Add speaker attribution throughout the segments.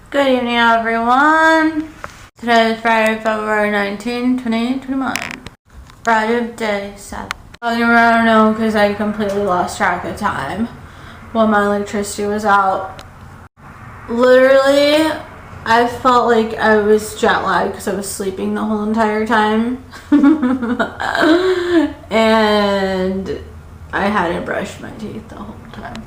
Speaker 1: Good evening, everyone. Today is Friday, February 19, 2021. Friday, day 7. I don't know because I completely lost track of time while my electricity was out. Literally, I felt like I was jet lagged because I was sleeping the whole entire time. And I hadn't brushed my teeth the whole time.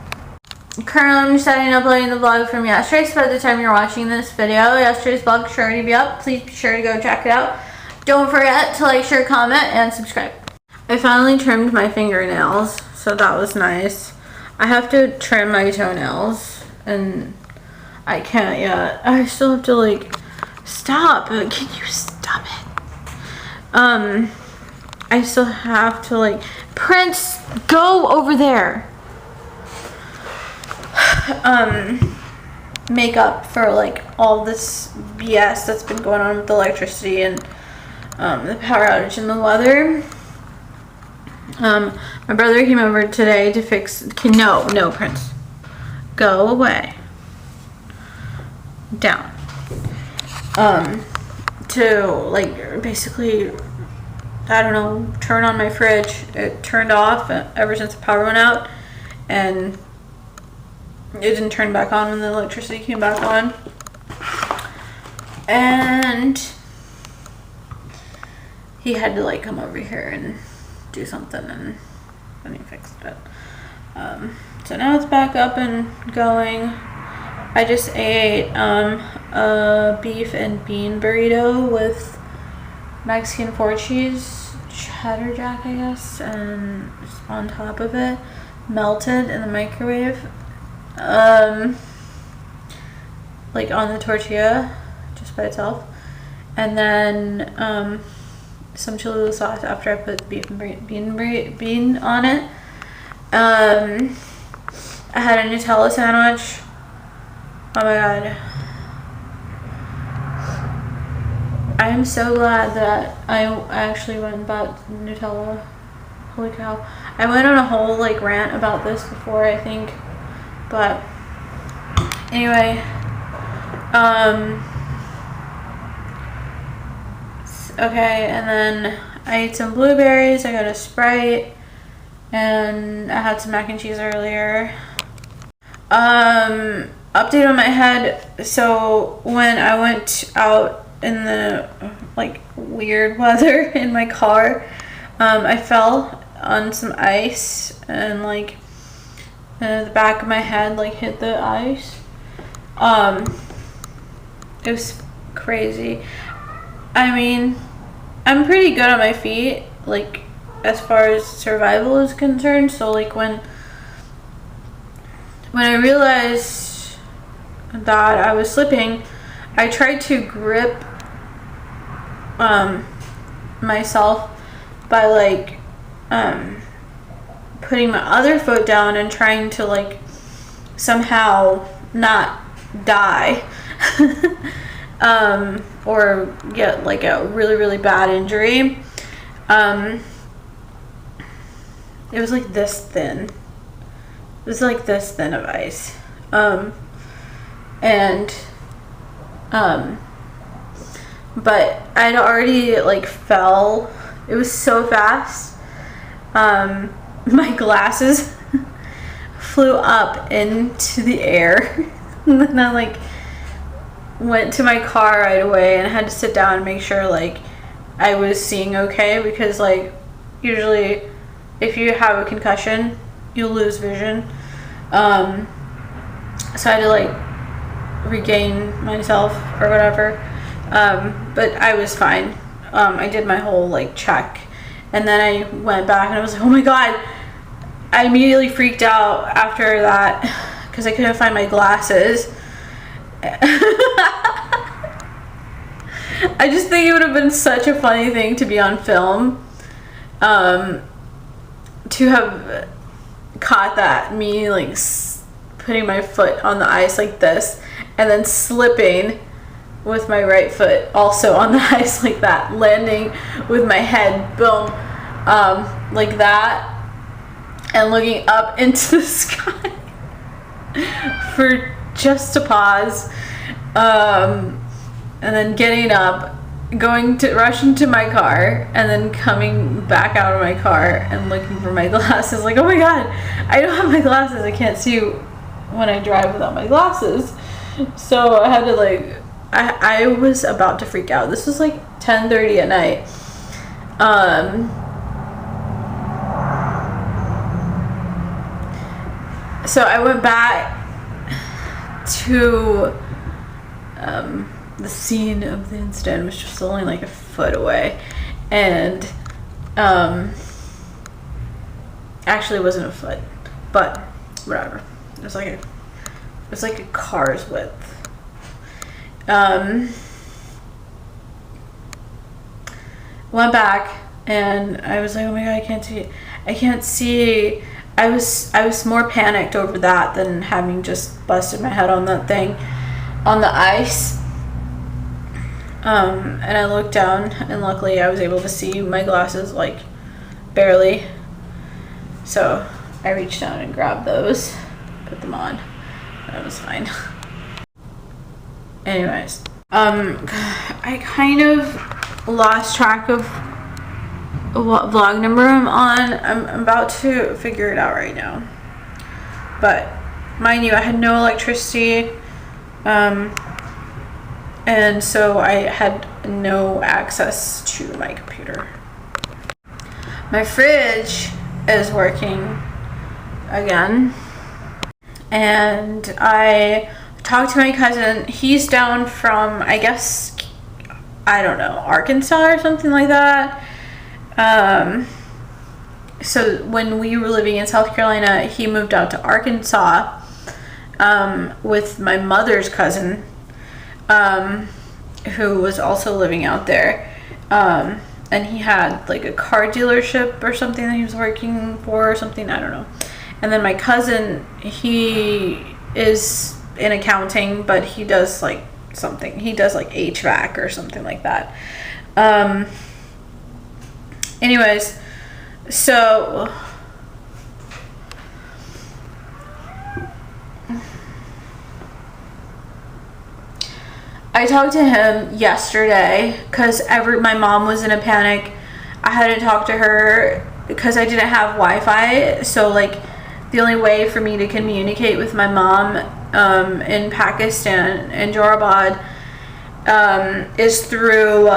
Speaker 1: Currently, I'm setting uploading the vlog from yesterday, so by the time you're watching this video, yesterday's vlog should already be up. Please be sure to go check it out. Don't forget to like, share, comment, and subscribe. I finally trimmed my fingernails, so that was nice. I have to trim my toenails, and I can't yet. I still have to, like, stop. Can you stop it? I still have to, like, Prince, go over there. Make up for like all this BS that's been going on with the electricity and the power outage and the weather. My brother came over today to fix. No, Prince, go away. Down. To like basically, I don't know, turn on my fridge. It turned off ever since the power went out, and it didn't turn back on when the electricity came back on. And he had to like come over here and do something, and then he fixed it. So now it's back up and going. I just ate a beef and bean burrito with Mexican 4-cheese cheddar jack, I guess, and just on top of it, melted in the microwave. Like on the tortilla just by itself, and then some chili sauce after I put beef and bean on it. I had a Nutella sandwich. Oh my god, I am so glad that I actually went and bought Nutella. Holy cow. I went on a whole like rant about this before, I think. But anyway, okay, and then I ate some blueberries, I got a Sprite, and I had some mac and cheese earlier. Update on my head. So when I went out in the like weird weather in my car, I fell on some ice, and like the back of my head like hit the ice. It was crazy. I mean, I'm pretty good on my feet, like as far as survival is concerned. So like when I realized that I was slipping, I tried to grip myself by like putting my other foot down and trying to like somehow not die or get like a really bad injury. It was like this thin. It was like this thin of ice. But I'd already like fell. It was so fast. My glasses flew up into the air. And then I like went to my car right away, and I had to sit down and make sure like I was seeing okay, because like usually if you have a concussion you'll lose vision. So I had to like regain myself or whatever. But I was fine. I did my whole like check, and then I went back and I was like, oh my god. I immediately freaked out after that because I couldn't find my glasses. I just think it would have been such a funny thing to be on film, to have caught that, me like putting my foot on the ice like this and then slipping with my right foot also on the ice like that, landing with my head boom like that, and looking up into the sky for just a pause And then getting up, rushing to my car, and then coming back out of my car and looking for my glasses. Like, oh my god, I don't have my glasses. I can't see when I drive without my glasses. So I had to like, I was about to freak out. This was like 10:30 at night. So I went back to the scene of the incident, which was only like a foot away, and actually it wasn't a foot, but whatever. It was like a car's width. Went back and I was like, oh my god, I can't see. I was more panicked over that than having just busted my head on that thing on the ice. And I looked down, and luckily I was able to see my glasses, like, barely. So I reached down and grabbed those, put them on, and it was fine. Anyways, I kind of lost track of what vlog number I'm on. I'm about to figure it out right now. But mind you, I had no electricity, and so I had no access to my computer. My fridge is working again, and I talked to my cousin. He's down from, I guess, I don't know, Arkansas or something like that. So when we were living in South Carolina, he moved out to Arkansas with my mother's cousin, who was also living out there. And he had like a car dealership or something that he was working for or something, I don't know. And then my cousin, he is in accounting, but he does like something. He does like HVAC or something like that. Anyways, so I talked to him yesterday because my mom was in a panic. I had to talk to her because I didn't have Wi-Fi. So like the only way for me to communicate with my mom in Pakistan and Jorabad is through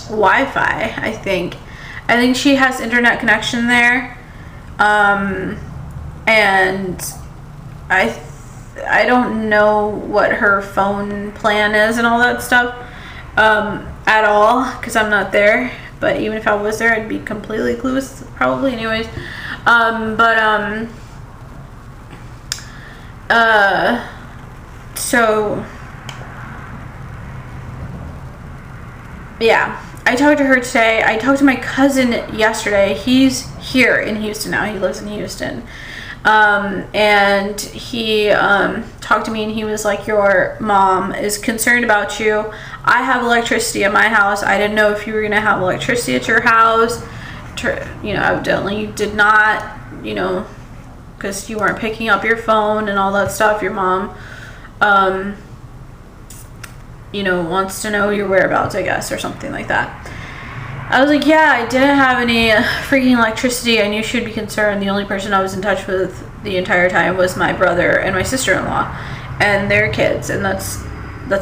Speaker 1: Wi-Fi. I think she has internet connection there, and I don't know what her phone plan is and all that stuff at all because I'm not there. But even if I was there, I'd be completely clueless probably. Anyways, so yeah, I talked to her today. I talked to my cousin yesterday. He's here in Houston now. He lives in Houston. And he talked to me, and he was like, your mom is concerned about you. I have electricity at my house. I didn't know if you were gonna have electricity at your house. Evidently you did not, because you weren't picking up your phone and all that stuff. Your mom wants to know your whereabouts, I guess, or something like that. I was like, yeah, I didn't have any freaking electricity. I knew she'd be concerned. The only person I was in touch with the entire time was my brother and my sister-in-law and their kids, and that's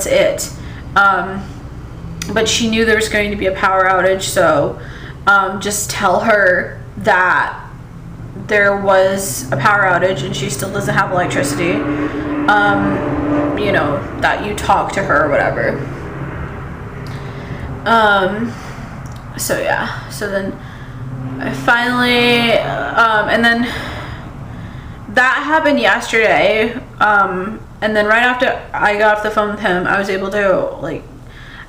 Speaker 1: it. But she knew there was going to be a power outage, so just tell her that there was a power outage and she still doesn't have electricity. That you talk to her or whatever. So yeah, so then I finally, and then that happened yesterday, and then right after I got off the phone with him, I was able to, like,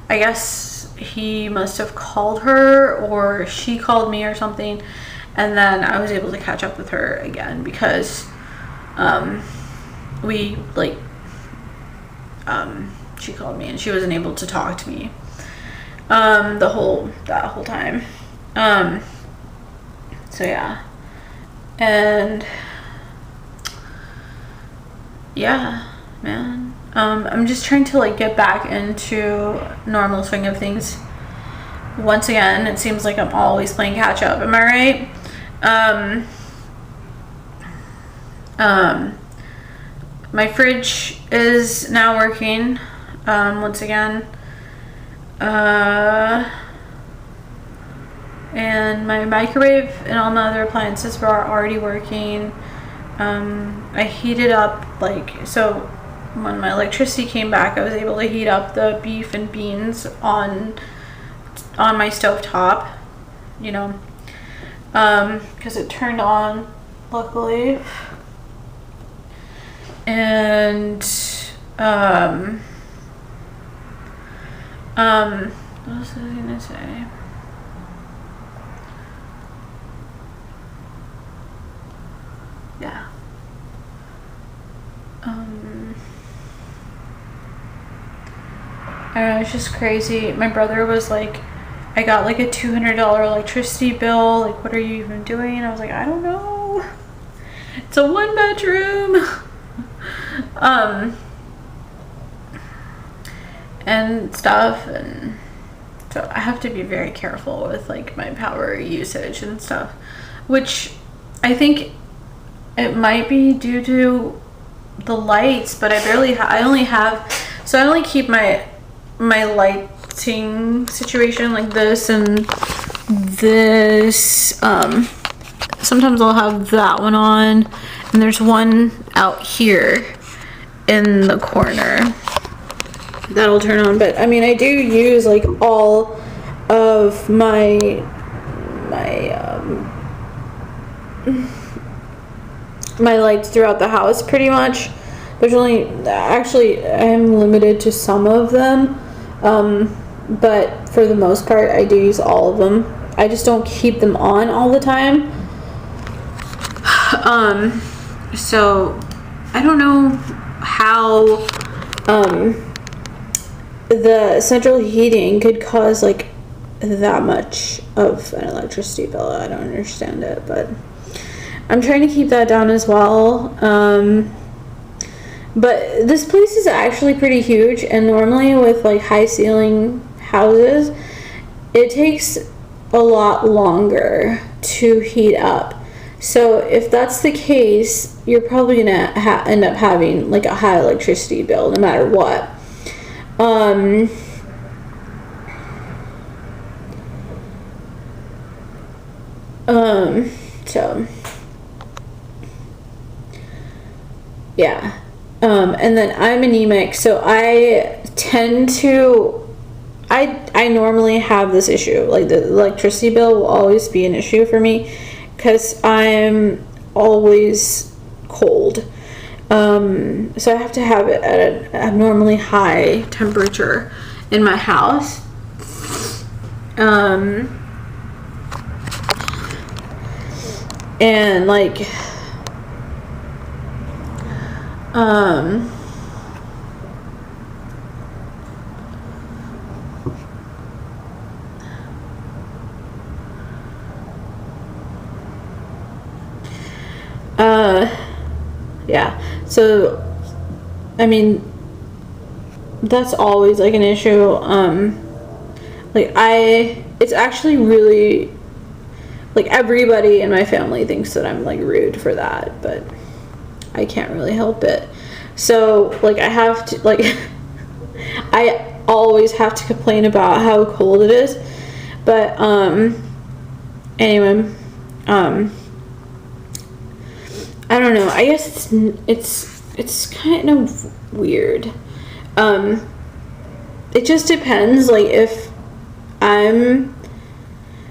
Speaker 1: I guess he must have called her or she called me or something, and then I was able to catch up with her again because she called me and she wasn't able to talk to me that whole time. So yeah, and yeah, man. I'm just trying to like get back into normal swing of things. Once again, it seems like I'm always playing catch up. Am I right? My fridge is now working. Once again. And my microwave and all my other appliances were already working. I heated up, like, so when my electricity came back, I was able to heat up the beef and beans on my stove top, you know, because it turned on, luckily. And what else was I gonna say? Yeah. I don't know, it's just crazy. My brother was like, I got like a $200 electricity bill. Like, what are you even doing? I was like, I don't know. It's a 1-bedroom. And stuff. And so I have to be very careful with like my power usage and stuff. Which I think it might be due to the lights, but I only keep my lighting situation like this and this. Sometimes I'll have that one on, and there's one out here in the corner that'll turn on. But I mean, I do use like all of my lights throughout the house pretty much. There's actually I'm limited to some of them, but for the most part I do use all of them. I just don't keep them on all the time. So I don't know how the central heating could cause like that much of an electricity bill. I don't understand it, but I'm trying to keep that down as well. But this place is actually pretty huge, and normally with like high ceiling houses, it takes a lot longer to heat up. So if that's the case, you're probably gonna end up having like a high electricity bill no matter what. So yeah. And then I'm anemic, so I tend to, I normally have this issue, like the electricity bill will always be an issue for me because I'm always cold. So I have to have it at an abnormally high temperature in my house. And like, yeah, so I mean that's always like an issue. Like it's actually really, like, everybody in my family thinks that I'm like rude for that, but I can't really help it. So like I have to, like I always have to complain about how cold it is. But anyway, I don't know. I guess it's kind of weird. It just depends. Like if I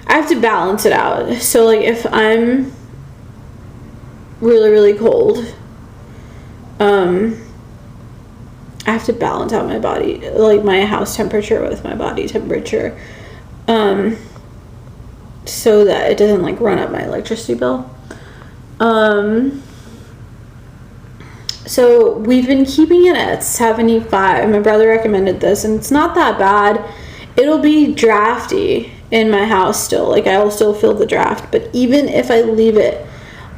Speaker 1: have to balance it out. So like if I'm really, really cold, I have to balance out my body, like my house temperature with my body temperature, so that it doesn't like run up my electricity bill. So we've been keeping it at 75. My brother recommended this, and it's not that bad. It'll be drafty in my house still. Like I will still feel the draft, but even if I leave it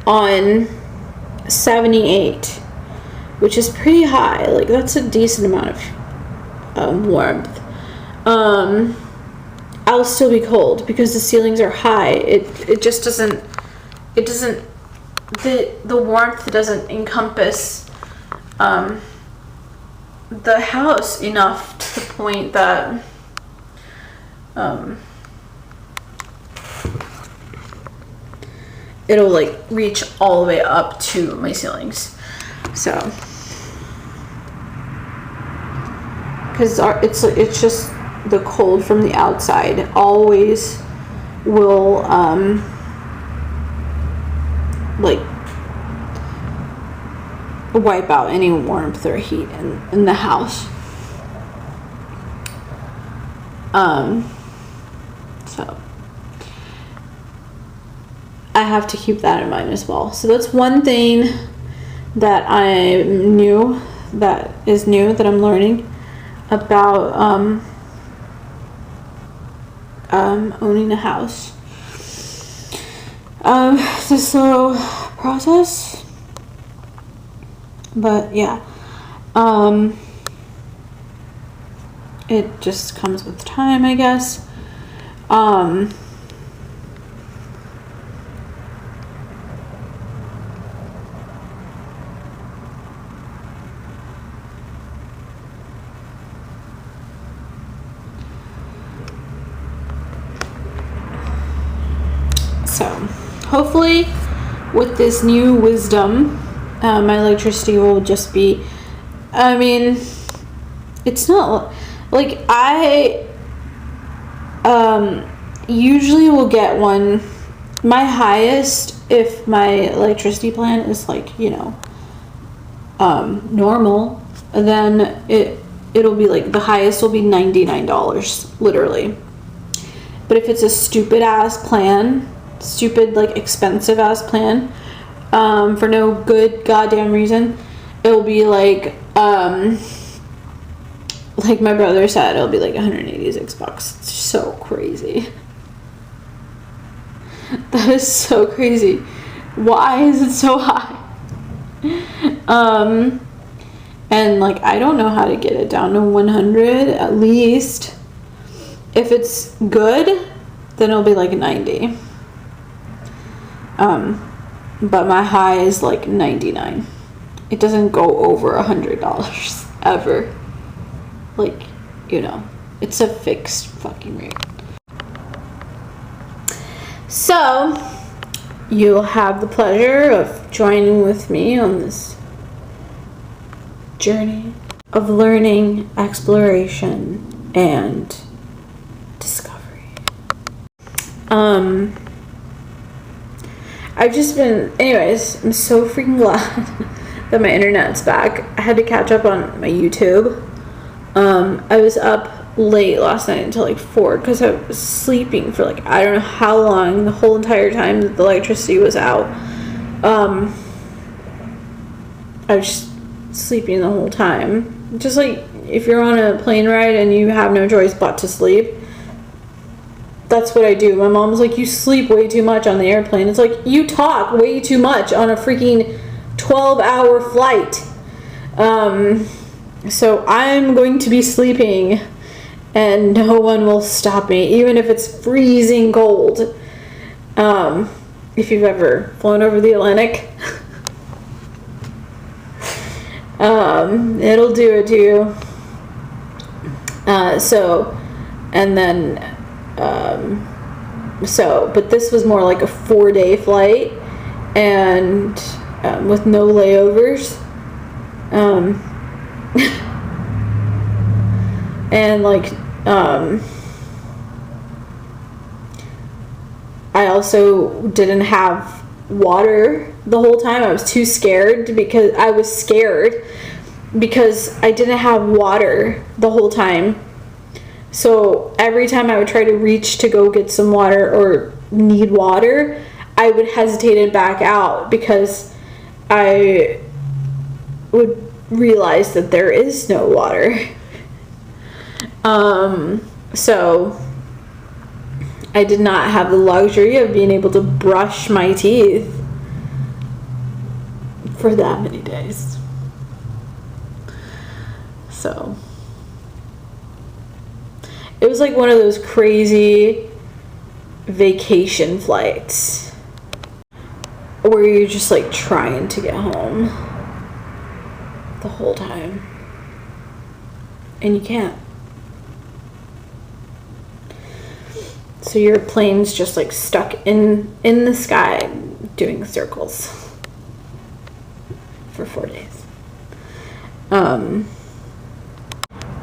Speaker 1: on 78, which is pretty high. Like, that's a decent amount of warmth. I'll still be cold because the ceilings are high. It just doesn't, the warmth doesn't encompass the house enough to the point that it'll like reach all the way up to my ceilings. So because it's just the cold from the outside always will like wipe out any warmth or heat in the house. So I have to keep that in mind as well. So that's one thing that I'm new that I'm learning about owning a house. It's a slow process, but yeah, it just comes with time, I guess. So hopefully with this new wisdom, my electricity will just be, I mean, it's not like I usually will get one. My highest, if my electricity plan is like, you know, normal, then it'll be like the highest will be $99 literally. But if it's a stupid like expensive ass plan, for no good goddamn reason, it'll be like my brother said, it'll be like $186. It's so crazy. That is so crazy. Why is it so high? And like I don't know how to get it down to 100 at least. If it's good, then it'll be like 90. But my high is like 99. It doesn't go over $100 ever. Like, you know, it's a fixed fucking rate. So, you'll have the pleasure of joining with me on this journey of learning, exploration, and discovery. I've just been, anyways, I'm so freaking glad that my internet's back. I had to catch up on my YouTube. I was up late last night until like 4 because I was sleeping for like I don't know how long, the whole entire time that the electricity was out. I was just sleeping the whole time. Just like if you're on a plane ride and you have no choice but to sleep, that's what I do. My mom's like, you sleep way too much on the airplane. It's like, you talk way too much on a freaking 12-hour flight. So I'm going to be sleeping and no one will stop me, even if it's freezing cold. If you've ever flown over the Atlantic, it'll do it to you. But this was more like a 4-day flight and with no layovers. And like I also didn't have water the whole time. I was too scared because I didn't have water the whole time. So every time I would try to reach to go get some water or need water, I would hesitate and back out because I would realize that there is no water. So I did not have the luxury of being able to brush my teeth for that many days. So it was like one of those crazy vacation flights where you're just like trying to get home the whole time and you can't. So your plane's just like stuck in the sky doing circles for 4 days.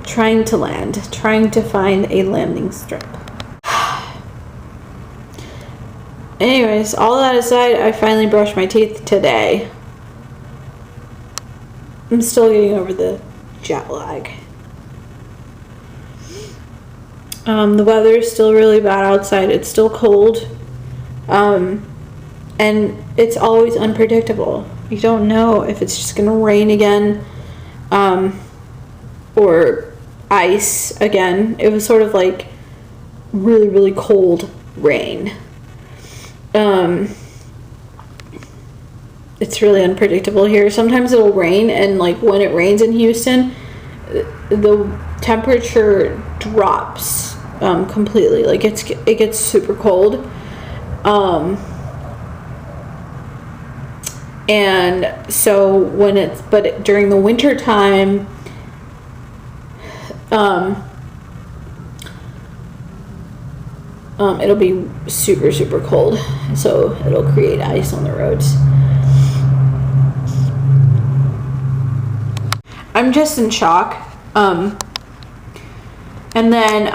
Speaker 1: Trying to land, trying to find a landing strip. Anyways, all that aside, I finally brushed my teeth today. I'm still getting over the jet lag. The weather is still really bad outside. It's still cold. And it's always unpredictable. You don't know if it's just going to rain again or ice again. It was sort of like really, really cold rain. It's really unpredictable here. Sometimes it'll rain, and like when it rains in Houston, the temperature drops completely. Like it gets super cold. And so but during the winter time, it'll be super, super cold. So it'll create ice on the roads. I'm just in shock. And then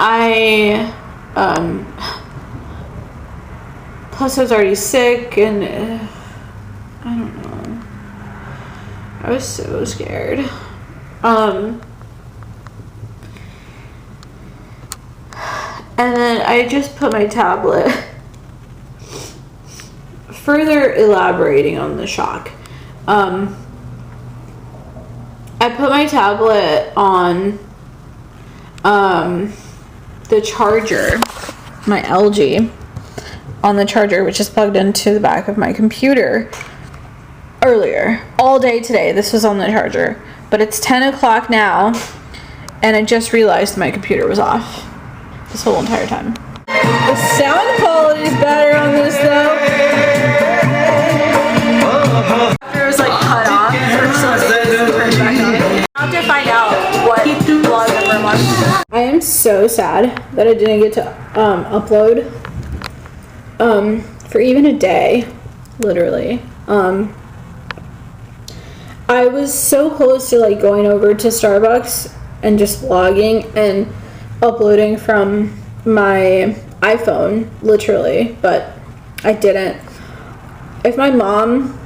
Speaker 1: plus I was already sick, and I don't know. I was so scared. And then I just put my tablet, further elaborating on the shock. I put my tablet on the charger, my LG, on the charger, which is plugged into the back of my computer earlier. All day today, this was on the charger. But it's 10 o'clock now, and I just realized my computer was off this whole entire time. The sound quality is better on this though. After it was like cut off or something, turned back on. I'll have to find out what vlog number I'm on. I am so sad that I didn't get to upload for even a day, literally. I was so close to like going over to Starbucks and just vlogging and uploading from my iPhone, literally, but I didn't. If my mom,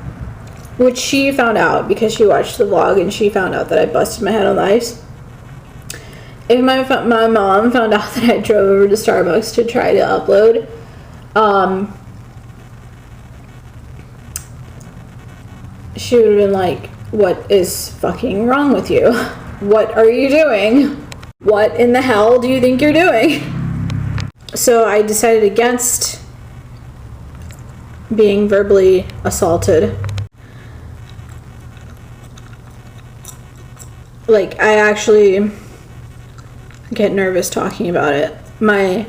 Speaker 1: which she found out because she watched the vlog and she found out that I busted my head on the ice. If my mom found out that I drove over to Starbucks to try to upload, she would have been like, what is fucking wrong with you? What are you doing? What in the hell do you think you're doing? So I decided against being verbally assaulted. Like, I actually get nervous talking about it. My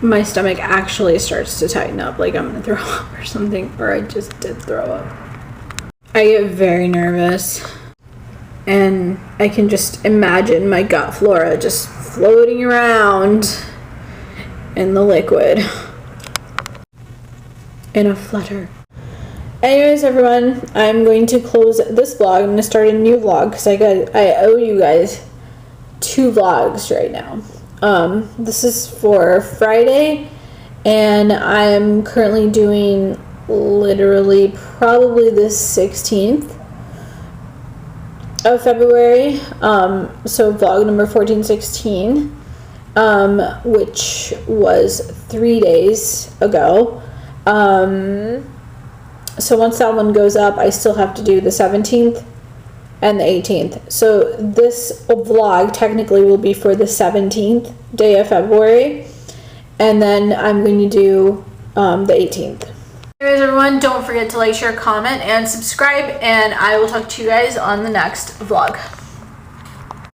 Speaker 1: my stomach actually starts to tighten up, like I'm gonna throw up or something, or I just did throw up. I get very nervous, and I can just imagine my gut flora just floating around in the liquid in a flutter. Anyways, everyone, I'm going to close this vlog. I'm going to start a new vlog because I owe you guys 2 vlogs right now. This is for Friday, and I'm currently doing literally probably the 16th of February. So vlog number 1416, which was 3 days ago. So once that one goes up, I still have to do the 17th and the 18th. So this vlog technically will be for the 17th day of February, and then I'm going to do the 18th. Anyways, everyone, don't forget to like, share, comment, and subscribe, and I will talk to you guys on the next vlog.